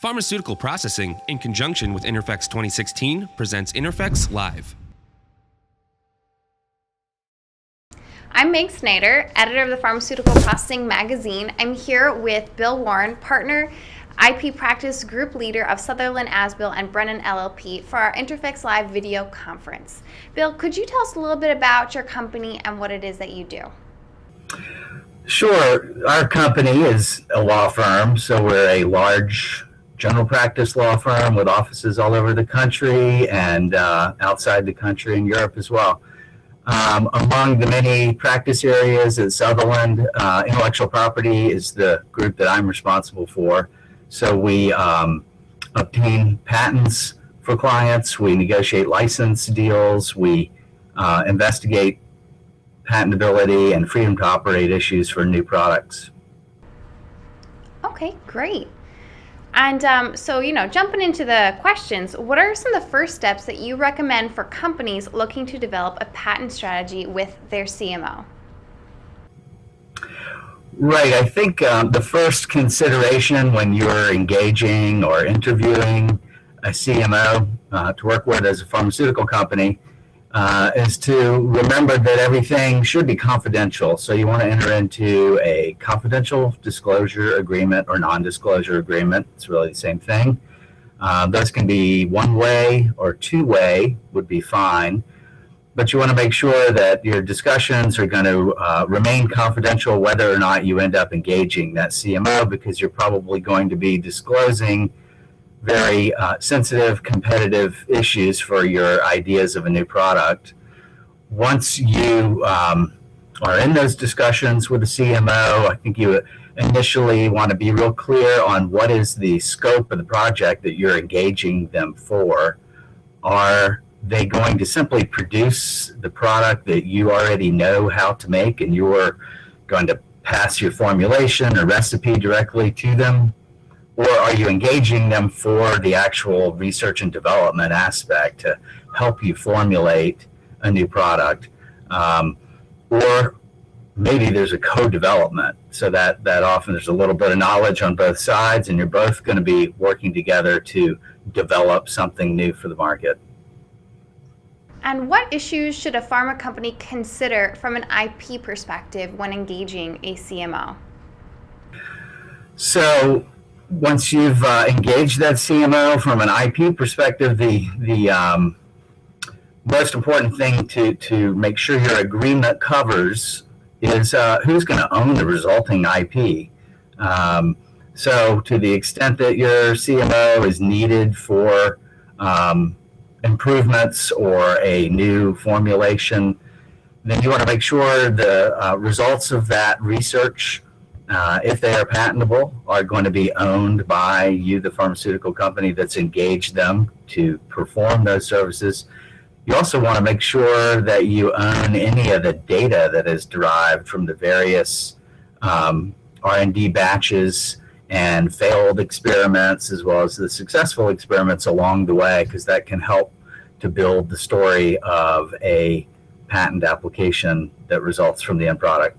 Pharmaceutical Processing, in conjunction with INTERPHEX 2016, presents INTERPHEX Live. I'm Meg Snyder, editor of the Pharmaceutical Processing magazine. I'm here with Bill Warren, partner, IP practice group leader of Sutherland, Asbill, and Brennan LLP for our INTERPHEX Live video conference. Bill, could you tell us a little bit about your company and what it is that you do? Sure. Our company is a law firm, so we're a large general practice law firm with offices all over the country and outside the country in Europe as well. Among the many practice areas at Sutherland, intellectual property is the group that I'm responsible for. So we obtain patents for clients, we negotiate license deals, we investigate patentability and freedom to operate issues for new products. Okay, great. And jumping into the questions, what are some of the first steps that you recommend for companies looking to develop a patent strategy with their CMO? Right. I think the first consideration when you're engaging or interviewing a CMO to work with as a pharmaceutical company is to remember that everything should be confidential. So you want to enter into a confidential disclosure agreement or non-disclosure agreement. It's really the same thing. Those can be one-way or two-way would be fine. But you want to make sure that your discussions are going to remain confidential whether or not you end up engaging that CMO, because you're probably going to be disclosing very sensitive, competitive issues for your ideas of a new product. Once you are in those discussions with the CMO, I think you initially want to be real clear on what is the scope of the project that you're engaging them for. Are they going to simply produce the product that you already know how to make and you're going to pass your formulation or recipe directly to them? Or are you engaging them for the actual research and development aspect to help you formulate a new product? Or maybe there's a co-development, so that often there's a little bit of knowledge on both sides and you're both going to be working together to develop something new for the market. And what issues should a pharma company consider from an IP perspective when engaging a CMO? So once you've engaged that CMO from an IP perspective, the most important thing to make sure your agreement covers is who's going to own the resulting IP. So to the extent that your CMO is needed for improvements or a new formulation, then you want to make sure the results of that research, if they are patentable, are going to be owned by you, the pharmaceutical company that's engaged them to perform those services. You also want to make sure that you own any of the data that is derived from the various R&D batches and failed experiments, as well as the successful experiments along the way, because that can help to build the story of a patent application that results from the end product.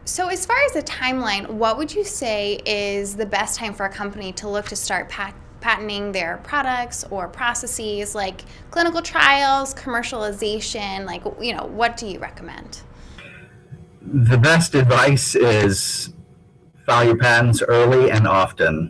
So as far as the timeline, what would you say is the best time for a company to look to start patenting their products or processes, like clinical trials, commercialization? What do you recommend? The best advice is file your patents early and often.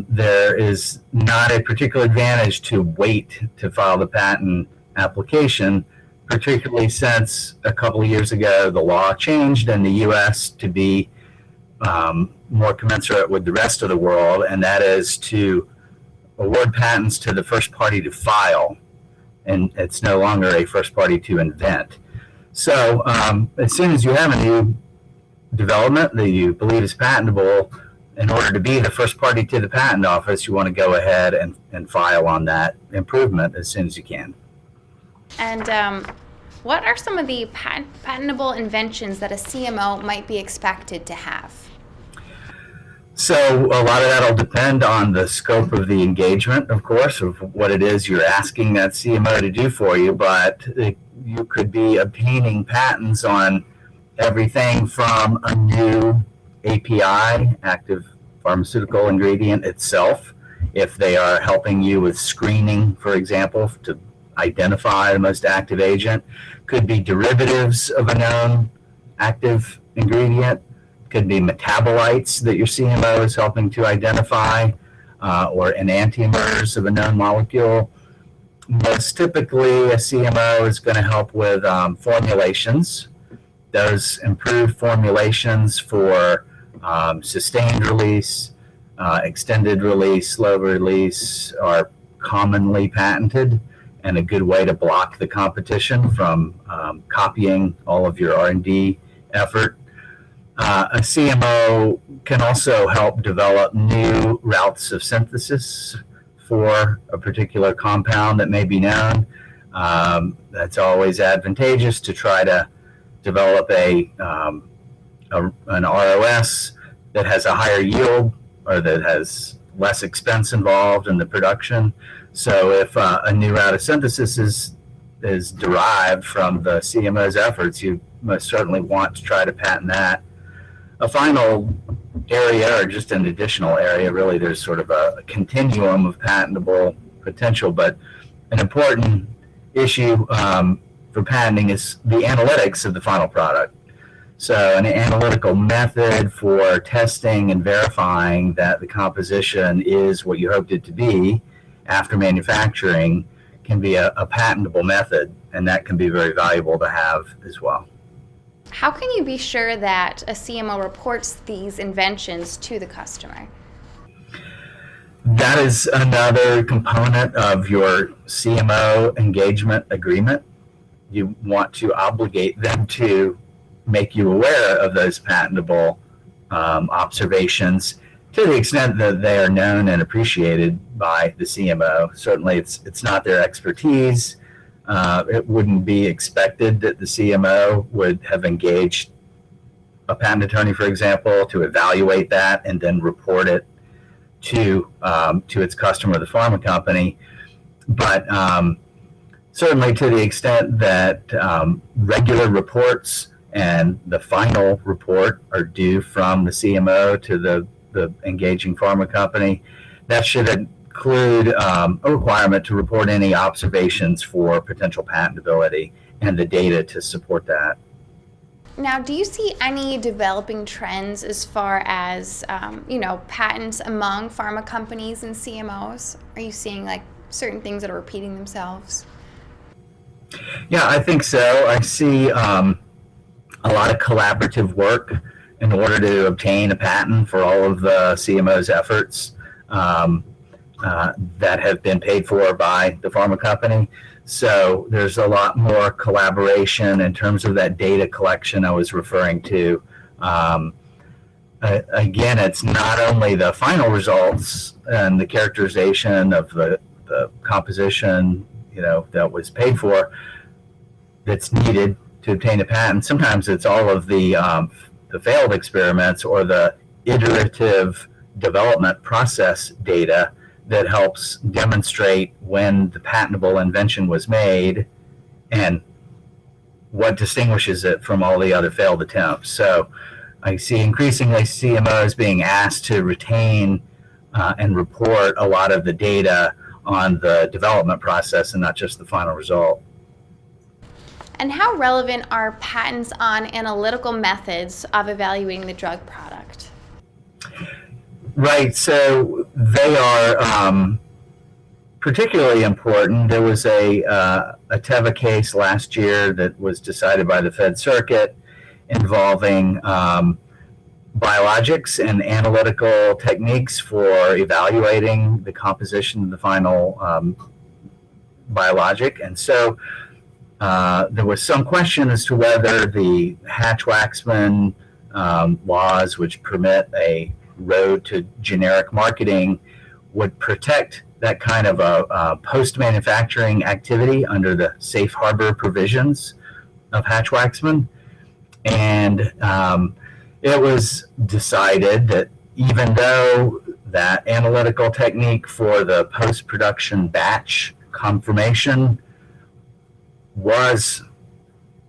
There is not a particular advantage to wait to file the patent application, particularly since a couple of years ago the law changed in the U.S. to be more commensurate with the rest of the world, and that is to award patents to the first party to file, and it's no longer a first party to invent. So as soon as you have a new development that you believe is patentable, in order to be the first party to the patent office, you want to go ahead and file on that improvement as soon as you can. And what are some of the patentable inventions that a CMO might be expected to have? So a lot of that will depend on the scope of the engagement, of course, of what it is you're asking that CMO to do for you, but you could be obtaining patents on everything from a new API, active pharmaceutical ingredient itself. If they are helping you with screening, for example, to identify the most active agent, could be derivatives of a known active ingredient, could be metabolites that your CMO is helping to identify, or enantiomers of a known molecule. Most typically, a CMO is going to help with formulations. Those improved formulations for sustained release, extended release, slow release are commonly patented, and a good way to block the competition from copying all of your R&D effort. A CMO can also help develop new routes of synthesis for a particular compound that may be known. That's always advantageous to try to develop an ROS that has a higher yield or that has less expense involved in the production. So if a new route of synthesis is derived from the CMO's efforts, you most certainly want to try to patent that. A final area, or just an additional area, really there's sort of a continuum of patentable potential, but an important issue for patenting is the analytics of the final product. So an analytical method for testing and verifying that the composition is what you hoped it to be after manufacturing can be a patentable method, and that can be very valuable to have as well. How can you be sure that a CMO reports these inventions to the customer? That is another component of your CMO engagement agreement. You want to obligate them to make you aware of those patentable observations to the extent that they are known and appreciated by the CMO. Certainly it's not their expertise. It wouldn't be expected that the CMO would have engaged a patent attorney, for example, to evaluate that and then report it to its customer, the pharma company. But certainly to the extent that regular reports and the final report are due from the CMO to the engaging pharma company, that should include a requirement to report any observations for potential patentability and the data to support that. Now, do you see any developing trends as far as, patents among pharma companies and CMOs? Are you seeing like certain things that are repeating themselves? Yeah, I think so. I see a lot of collaborative work in order to obtain a patent for all of the CMO's efforts that have been paid for by the pharma company. So there's a lot more collaboration in terms of that data collection I was referring to. Again, it's not only the final results and the characterization of the composition, that was paid for that's needed to obtain a patent. Sometimes it's all of the failed experiments or the iterative development process data that helps demonstrate when the patentable invention was made and what distinguishes it from all the other failed attempts. So I see increasingly CMOs being asked to retain and report a lot of the data on the development process and not just the final result. And how relevant are patents on analytical methods of evaluating the drug product? Right, so they are particularly important. There was a Teva case last year that was decided by the Fed Circuit involving biologics and analytical techniques for evaluating the composition of the final biologic. And so there was some question as to whether the Hatch-Waxman laws, which permit a road to generic marketing, would protect that kind of a post-manufacturing activity under the safe harbor provisions of Hatch-Waxman. And it was decided that even though that analytical technique for the post-production batch confirmation was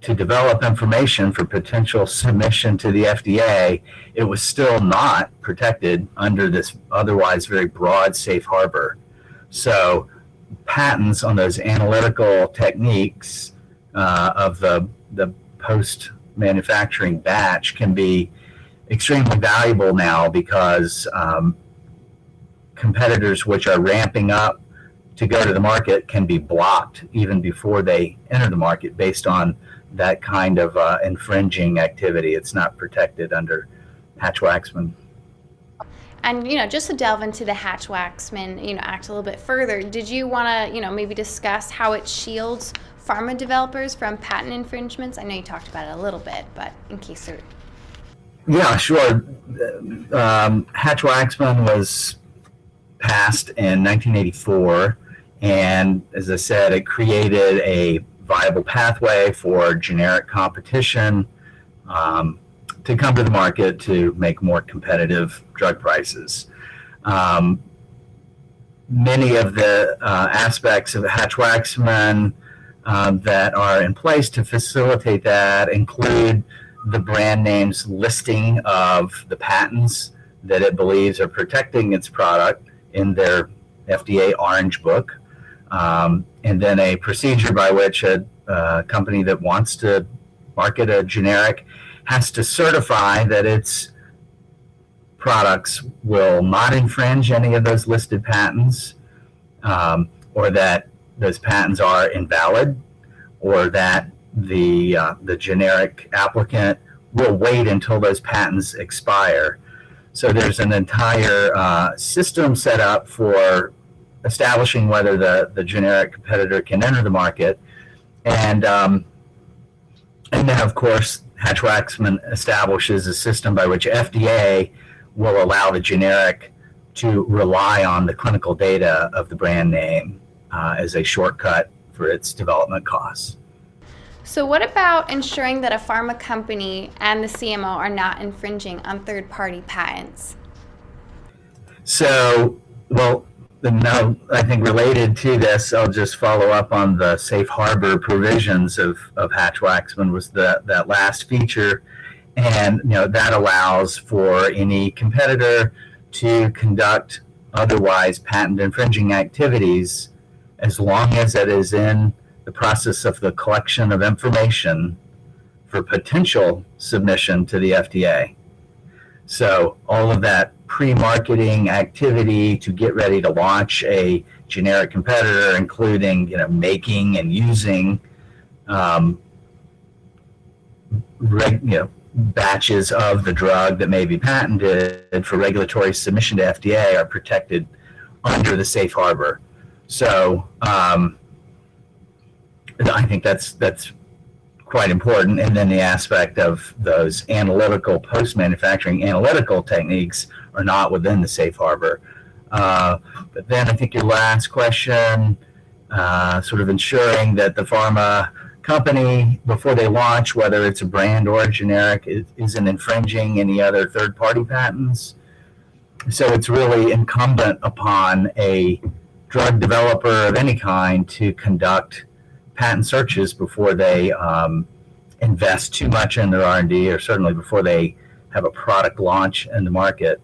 to develop information for potential submission to the FDA, it was still not protected under this otherwise very broad safe harbor. So patents on those analytical techniques of the post-manufacturing batch can be extremely valuable now because competitors which are ramping up to go to the market can be blocked even before they enter the market based on that kind of infringing activity. It's not protected under Hatch-Waxman. And, just to delve into the Hatch-Waxman, Act a little bit further, did you want to, maybe discuss how it shields pharma developers from patent infringements? I know you talked about it a little bit, but in case there... Yeah, sure. Hatch-Waxman was passed in 1984, and as I said, it created a viable pathway for generic competition to come to the market to make more competitive drug prices. Many of the aspects of Hatch-Waxman that are in place to facilitate that include the brand name's listing of the patents that it believes are protecting its product in their FDA Orange Book, and then a procedure by which a company that wants to market a generic has to certify that its products will not infringe any of those listed patents, or that those patents are invalid, or that the generic applicant will wait until those patents expire. So there's an entire system set up for establishing whether the generic competitor can enter the market. And then, of course, Hatch-Waxman establishes a system by which FDA will allow the generic to rely on the clinical data of the brand name as a shortcut for its development costs. So what about ensuring that a pharma company and the CMO are not infringing on third-party patents? So, well, no, I think related to this, I'll just follow up on the safe harbor provisions of Hatch-Waxman was that last feature. And, that allows for any competitor to conduct otherwise patent infringing activities as long as it is in the process of the collection of information for potential submission to the FDA. So all of that pre-marketing activity to get ready to launch a generic competitor, including making and using batches of the drug that may be patented for regulatory submission to FDA, are protected under the safe harbor. So I think that's quite important. And then the aspect of those analytical, post-manufacturing analytical techniques are not within the safe harbor. But then I think your last question, sort of ensuring that the pharma company, before they launch, whether it's a brand or a generic, isn't infringing any other third-party patents. So it's really incumbent upon a drug developer of any kind to conduct patent searches before they invest too much in their R&D, or certainly before they have a product launch in the market.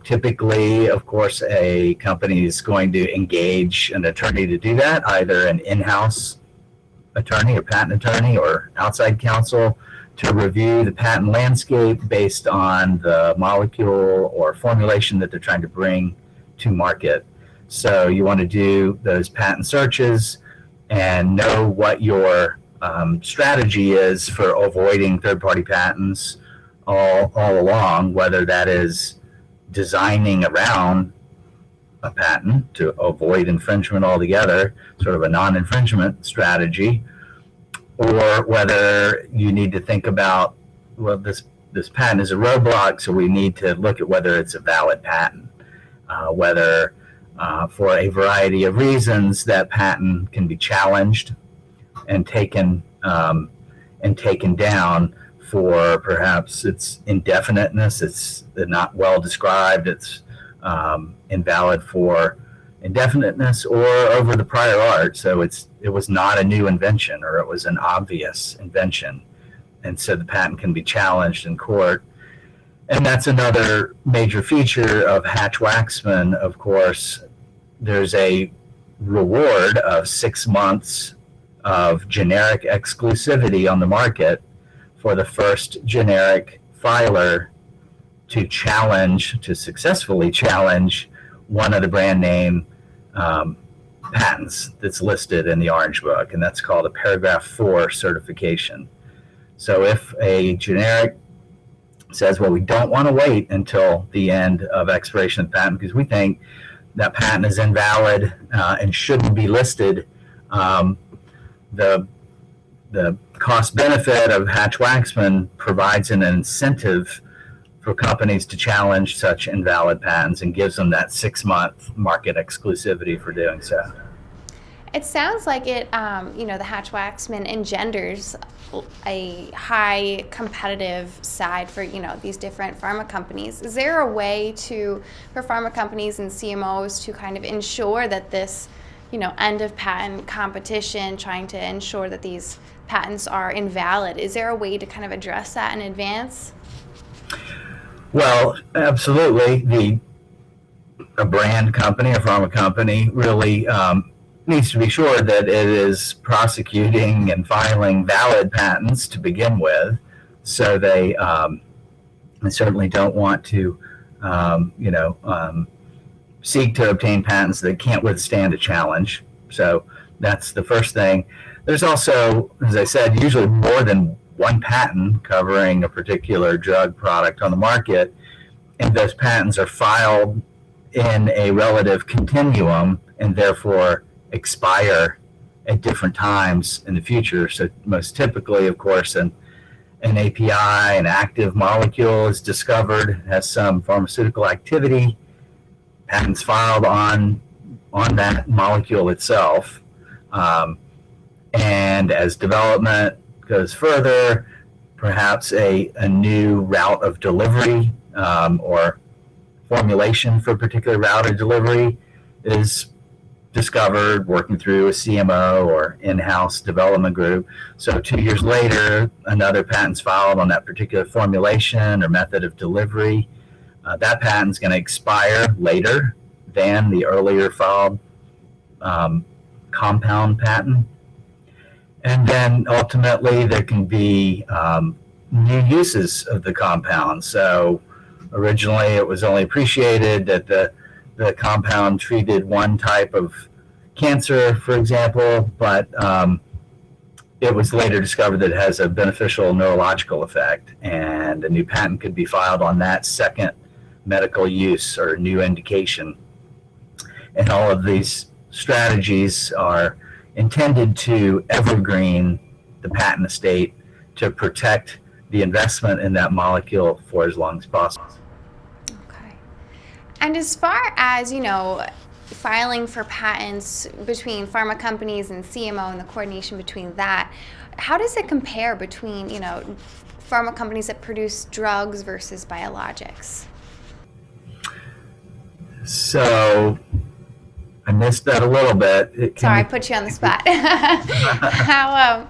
Typically, of course, a company is going to engage an attorney to do that, either an in-house attorney or patent attorney or outside counsel, to review the patent landscape based on the molecule or formulation that they're trying to bring to market. So you want to do those patent searches and know what your strategy is for avoiding third-party patents all along, whether that is designing around a patent to avoid infringement altogether, sort of a non-infringement strategy, or whether you need to think about, well, this patent is a roadblock, so we need to look at whether it's a valid patent, whether for a variety of reasons that patent can be challenged and taken down for perhaps its indefiniteness, it's not well described, it's invalid for indefiniteness or over the prior art. So it was not a new invention, or it was an obvious invention. And so the patent can be challenged in court. And that's another major feature of Hatch-Waxman, of course. There's a reward of 6 months of generic exclusivity on the market for the first generic filer to successfully challenge one of the brand name patents that's listed in the Orange Book, and that's called a paragraph 4 certification. So if a generic says, well, we don't want to wait until the end of expiration of the patent because we think that patent is invalid and shouldn't be listed, the cost benefit of Hatch-Waxman provides an incentive for companies to challenge such invalid patents and gives them that 6-month market exclusivity for doing so. It sounds like it, the Hatch-Waxman engenders a high competitive side for, these different pharma companies. Is there a way for pharma companies and CMOs to kind of ensure that this, end of patent competition, trying to ensure that these patents are invalid, is there a way to kind of address that in advance? Well, absolutely. A brand company, a pharma company, really needs to be sure that it is prosecuting and filing valid patents to begin with. So they certainly don't want to, seek to obtain patents that can't withstand a challenge. So that's the first thing. There's also, as I said, usually more than one patent covering a particular drug product on the market, and those patents are filed in a relative continuum and therefore expire at different times in the future. So most typically, of course, an API, an active molecule is discovered, has some pharmaceutical activity, patents filed on that molecule itself. And as development goes further, perhaps a new route of delivery or formulation for a particular route of delivery is discovered working through a CMO or in-house development group. So 2 years later, another patent's filed on that particular formulation or method of delivery. That patent's going to expire later than the earlier filed compound patent. And then ultimately there can be new uses of the compound. So originally it was only appreciated that the compound treated one type of cancer, for example, but it was later discovered that it has a beneficial neurological effect, and a new patent could be filed on that second medical use or new indication. And all of these strategies are intended to evergreen the patent estate to protect the investment in that molecule for as long as possible. Okay. And as far as, filing for patents between pharma companies and CMO and the coordination between that, how does it compare between, pharma companies that produce drugs versus biologics? So I missed that a little bit. Sorry, I put you on the spot. How,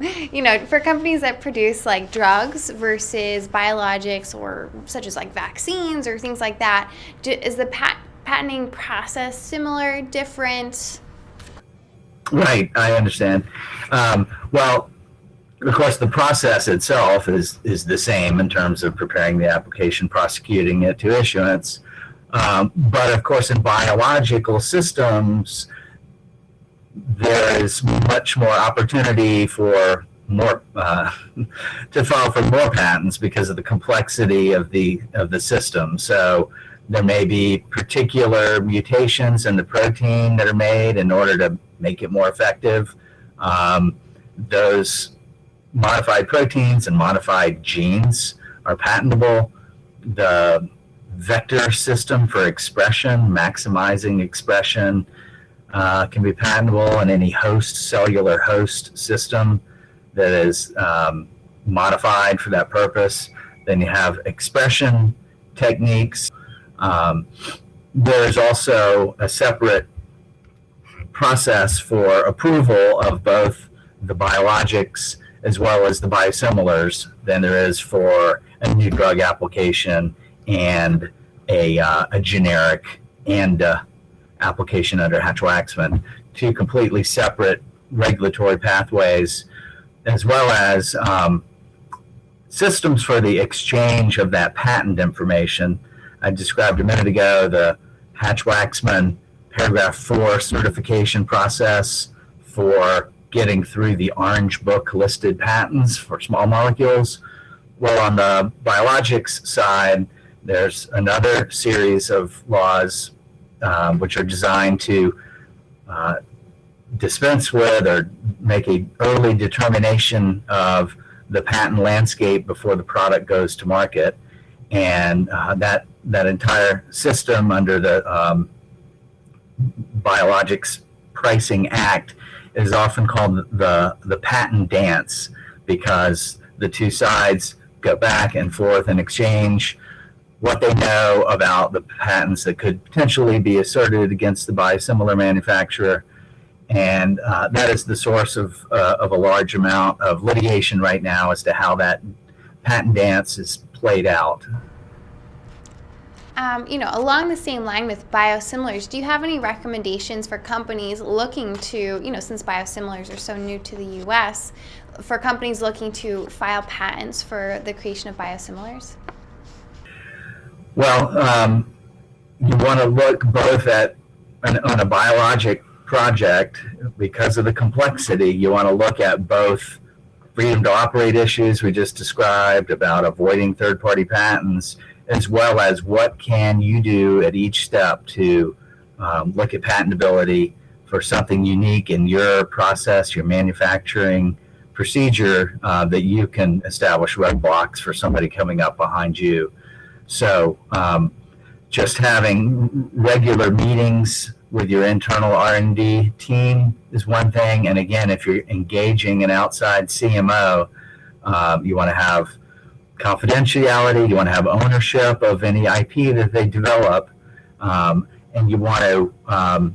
for companies that produce like drugs versus biologics, or such as like vaccines or things like that, is the patenting process similar, different? Right, I understand. Well, of course, the process itself is the same in terms of preparing the application, prosecuting it to issuance. But of course, in biological systems, there is much more opportunity for more to file for more patents because of the complexity of the system. So there may be particular mutations in the protein that are made in order to make it more effective. Those modified proteins and modified genes are patentable. The vector system for expression, maximizing expression, can be patentable, and any cellular host system that is modified for that purpose. Then you have expression techniques. There's also a separate process for approval of both the biologics as well as the biosimilars than there is for a new drug application and a generic and application under Hatch-Waxman. Two completely separate regulatory pathways, as well as systems for the exchange of that patent information. I described a minute ago the Hatch-Waxman Paragraph 4 certification process for getting through the Orange Book listed patents for small molecules. Well, on the biologics side, there's another series of laws which are designed to dispense with or make an early determination of the patent landscape before the product goes to market. And that entire system under the Biologics Pricing Act is often called the patent dance, because the two sides go back and forth and exchange what they know about the patents that could potentially be asserted against the biosimilar manufacturer. And that is the source of a large amount of litigation right now as to how that patent dance is played out. Along the same line with biosimilars, do you have any recommendations for companies looking to, since biosimilars are so new to the U.S., for companies looking to file patents for the creation of biosimilars? Well, you want to look both at, on a biologic project, because of the complexity, you want to look at both freedom to operate issues we just described about avoiding third-party patents, as well as what can you do at each step to look at patentability for something unique in your process, your manufacturing procedure, that you can establish roadblocks for somebody coming up behind you. So just having regular meetings with your internal R&D team is one thing. And again, if you're engaging an outside CMO, you want to have confidentiality, you want to have ownership of any IP that they develop, and you want to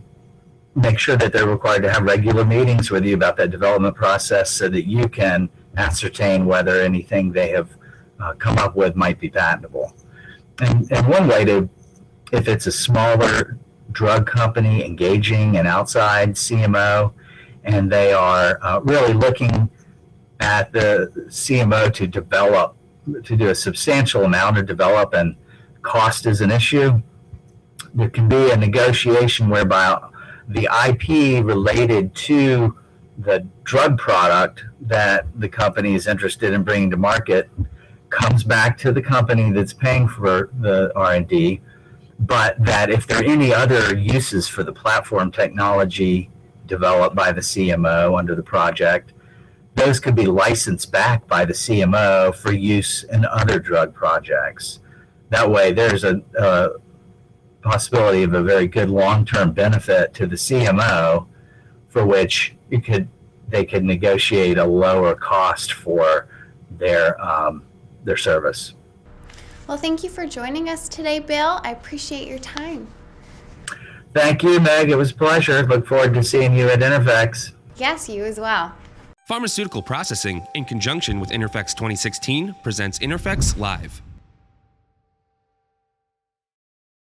make sure that they're required to have regular meetings with you about that development process so that you can ascertain whether anything they have come up with might be patentable. And one way to, if it's a smaller drug company engaging an outside CMO, and they are really looking at the CMO to do a substantial amount of develop, and cost is an issue, there can be a negotiation whereby the IP related to the drug product that the company is interested in bringing to market comes back to the company that's paying for the R&D, but that if there are any other uses for the platform technology developed by the CMO under the project, those could be licensed back by the CMO for use in other drug projects. That way, there's a possibility of a very good long-term benefit to the CMO, for which they could negotiate a lower cost for their service. Well, thank you for joining us today, Bill. I appreciate your time. Thank you, Meg. It was a pleasure. Look forward to seeing you at INTERPHEX. Yes, you as well. Pharmaceutical Processing, in conjunction with INTERPHEX 2016, presents INTERPHEX Live.